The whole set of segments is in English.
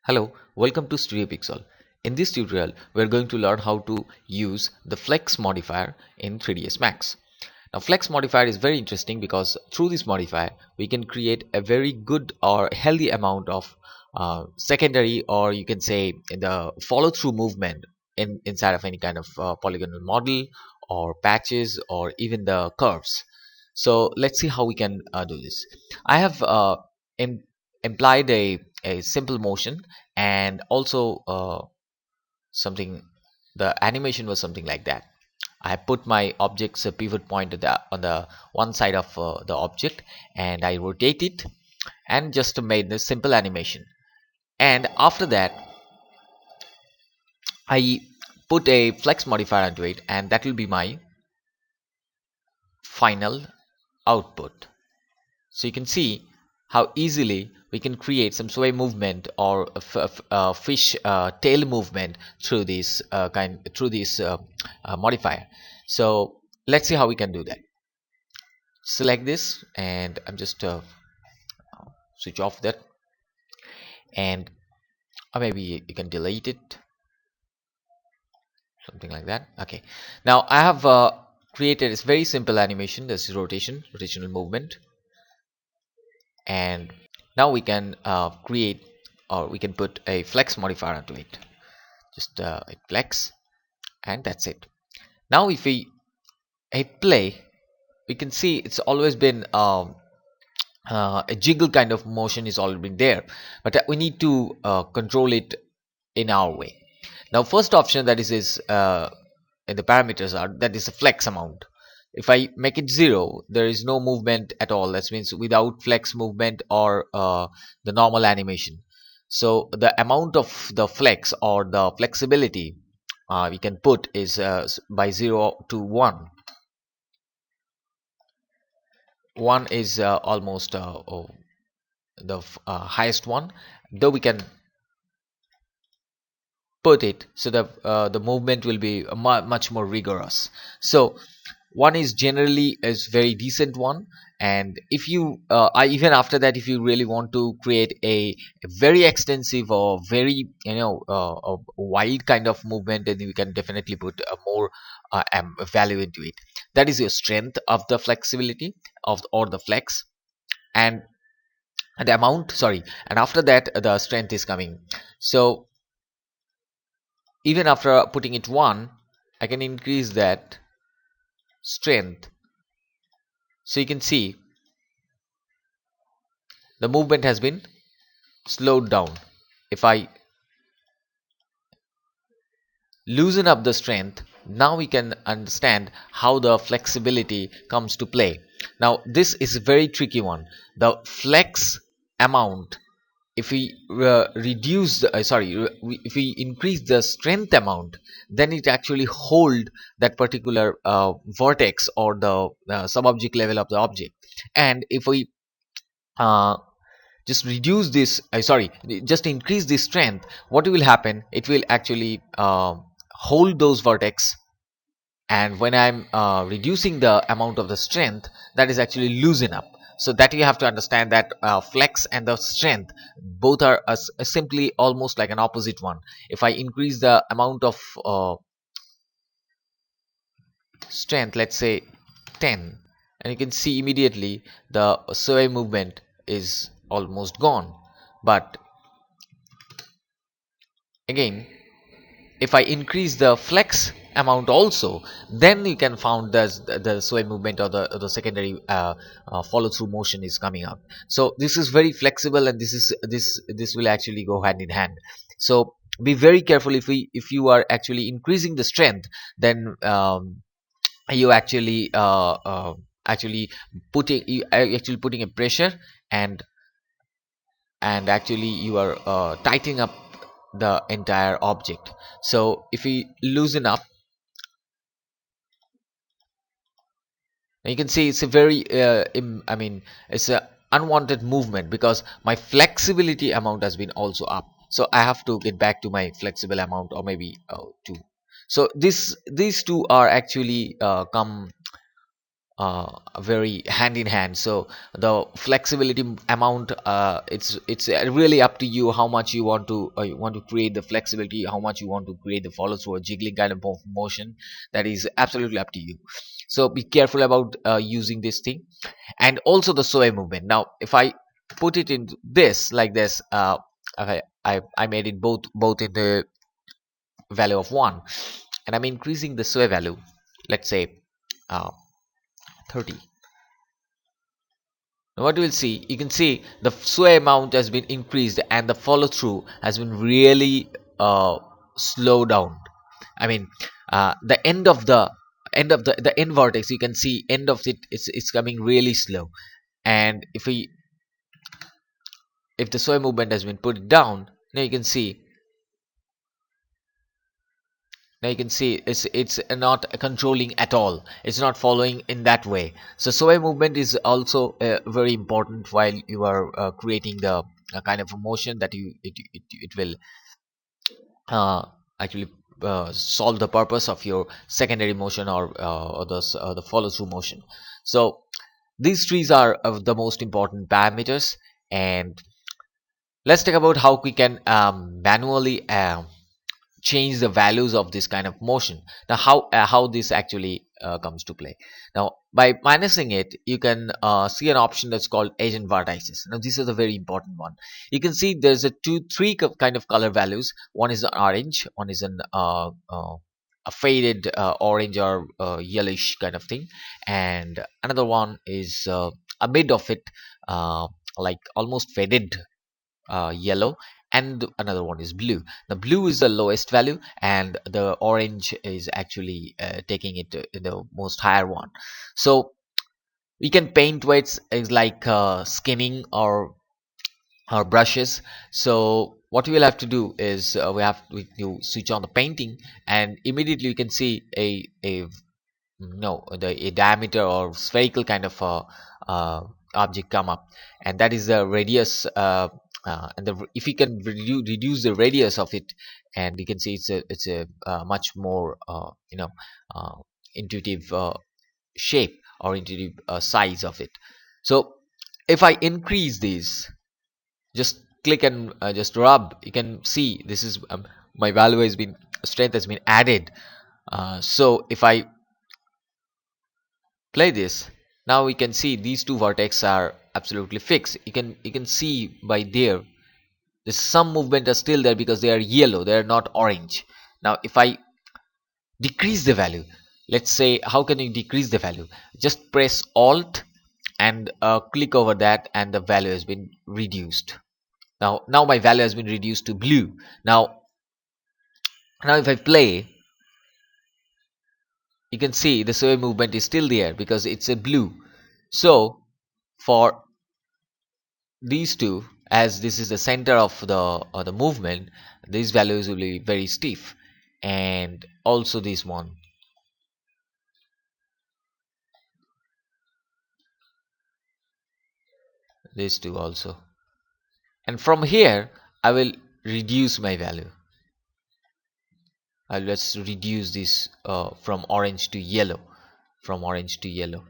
Hello, welcome to Studio Pixel. In this tutorial, we're going to learn how to use the Flex modifier in 3ds Max. Now, Flex modifier is very interesting because through this modifier, we can create a very good or healthy amount of secondary, or you can say the follow-through movement inside of any kind of polygonal model or patches or even the curves. So let's see how we can do this. I have im implied a simple motion, and also something, the animation was something like that. I put my object's pivot point on the one side of the object, and I rotate it and just made this simple animation. And after that, I put a flex modifier onto it, and that will be my final output. So you can see how easily we can create some sway movement or a fish tail movement through this modifier. So let's see how we can do that. Select this, and I'm just switch off that, and or maybe you can delete it, something like that. Okay, now I have created this very simple animation. This is rotational movement, and now we can create, or we can put a flex modifier onto it. Just hit flex, and that's it. Now if we hit play, we can see it's always been a jiggle kind of motion is already been there, but we need to control it in our way. Now first option, that is in the parameters, are that is a flex amount. If I make it 0, there is no movement at all. That means without flex movement or the normal animation. So the amount of the flex or the flexibility we can put is by 0 to 1. 1 is almost the highest one, though we can put it so that the movement will be much more rigorous. So one is generally is very decent one, and if you even after that, if you really want to create a very extensive or very a wild kind of movement, then you can definitely put a more value into it. That is your strength of the flexibility of or the flex, and the amount, sorry, and after that the strength is coming. So even after putting it 1, I can increase that strength. So you can see the movement has been slowed down. If I loosen up the strength, now we can understand how the flexibility comes to play. Now this is a very tricky one. The flex amount, if we reduce the, if we increase the strength amount, then it actually hold that particular vertex or the sub-object level of the object. And if we uh, just reduce this, just increase the strength, what will happen, it will actually hold those vertex. And when I'm reducing the amount of the strength, that is actually loosen up. So that you have to understand that flex and the strength both are simply almost like an opposite one. If I increase the amount of strength, let's say 10, and you can see immediately the sway movement is almost gone. But again, if I increase the flex amount also, then you can found the sway movement or the secondary follow through motion is coming out. So this is very flexible, and this will actually go hand in hand. So be very careful. If you are actually increasing the strength, then you actually putting a pressure, and actually you are tightening up the entire object. So if we loosen up, you can see it's a very it's a unwanted movement because my flexibility amount has been also up. So I have to get back to my flexible amount, or maybe 2. So these two are actually come very hand in hand. So the flexibility amount, it's really up to you how much you want to create the flexibility, how much you want to create the follow through or jiggling kind of motion. That is absolutely up to you. So be careful about using this thing. And also the sway movement. Now if I put it in this like this, I made it both in the value of 1, and I'm increasing the sway value, let's say, uh, 30. Now what you will see, you can see the sway amount has been increased and the follow through has been really slowed down. I mean, the the end vertex, you can see end of it, it's coming really slow. And if the sway movement has been put down, now you can see, it's not controlling at all, it's not following in that way. So sway movement is also very important while you are creating the kind of a motion that it will uh, actually solve the purpose of your secondary motion, or the follow through motion. So these trees are the most important parameters. And let's talk about how we can manually change the values of this kind of motion. Now how this actually comes to play. Now by minusing it, you can see an option that's called agent vertices. Now this is a very important one. You can see there's a three kind of color values. One is an orange, one is a faded orange or yellowish kind of thing, and another one is a bit of it, uh, like almost faded yellow, and another one is blue. The blue is the lowest value and the orange is actually taking it to the most higher one. So we can paint weights is like skinning or brushes. So what we will have to do is to switch on the painting, and immediately you can see a no the a diameter or spherical kind of object come up, and that is the radius, if you can reduce the radius of it, and you can see it's a much more uh, intuitive shape or intuitive size of it. So if I increase these, just click and just rub, you can see this is my value has been strength has been added. So if I play this, now we can see these two vertex are absolutely fixed. You can see by there there's some movement are still there because they are yellow, they are not orange. Now if I decrease the value, let's say, how can you decrease the value? Just press alt and click over that, and the value has been reduced. Now my value has been reduced to blue. Now if I play, you can see the sway movement is still there because it's a blue. So for these two, as this is the center of the movement, these values will be very stiff, and also this one, these two also. And from here I will reduce my value. Let's reduce this from orange to yellow, from orange to yellow,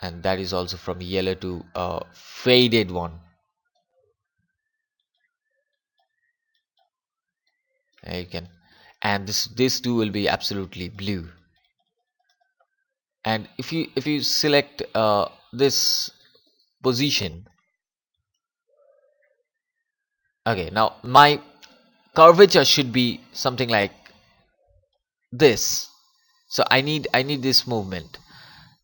and that is also from yellow to faded one. You can, and this two will be absolutely blue. And if you select this position, okay, now my curvature should be something like this. So I need this movement.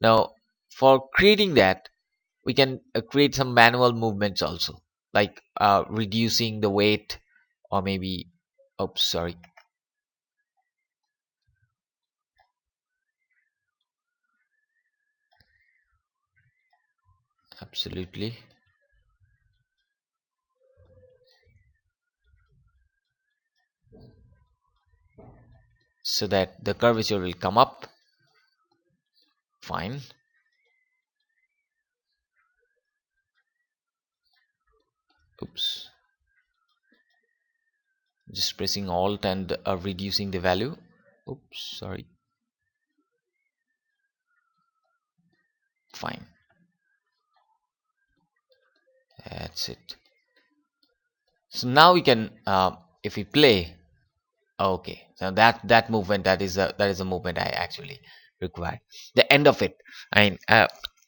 Now for creating that, we can create some manual movements also, like reducing the weight, or maybe, oops, sorry, absolutely, so that the curvature will come up. Fine. Oops, just pressing alt and reducing the value. Oops, sorry. fine. That's it. So now we can, if we play, okay, so that movement, that is a movement I actually require. The end of it. I mean,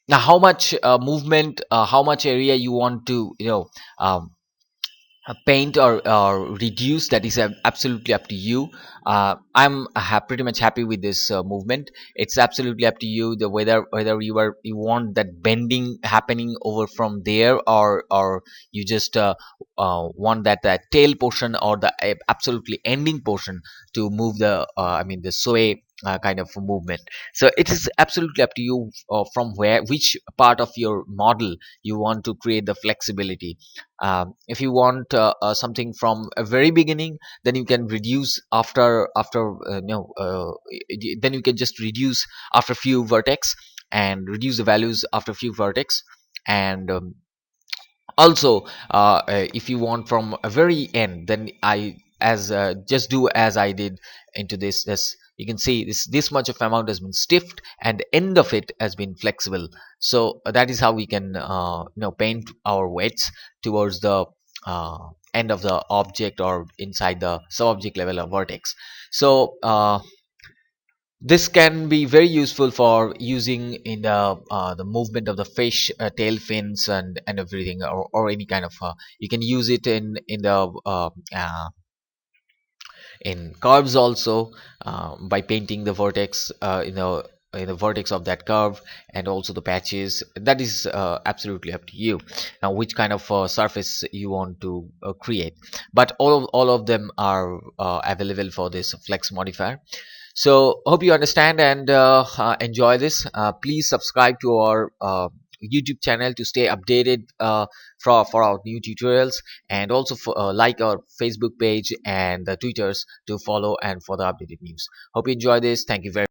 now how much movement, how much area you want to, um, paint or reduce, that is absolutely up to you. I'm pretty much happy with this movement. It's absolutely up to you, the whether you want that bending happening over from there, or you just want that tail portion, or the absolutely ending portion to move the I mean the sway kind of a movement. So it is absolutely up to you, from which part of your model you want to create the flexibility. If you want something from a very beginning, then you can reduce after no then you can just reduce after few vertex, and reduce the values after few vertex. And also, if you want from a very end, then I as just do as I did into this. You can see this much of amount has been stiffed, and the end of it has been flexible. So that is how we can paint our weights towards the uh, end of the object, or inside the sub object level of vertex. So this can be very useful for using in the movement of the fish tail fins, and everything, or any kind of you can use it in the in curves also, by painting the vertex, in the vertex of that curve, and also the patches. That is absolutely up to you now, which kind of surface you want to create. But all of them are available for this flex modifier. So hope you understand and enjoy this. Please subscribe to our YouTube channel to stay updated for our new tutorials, and also like our Facebook page and the Twitters to follow and for the updated news. Hope you enjoy this. Thank you very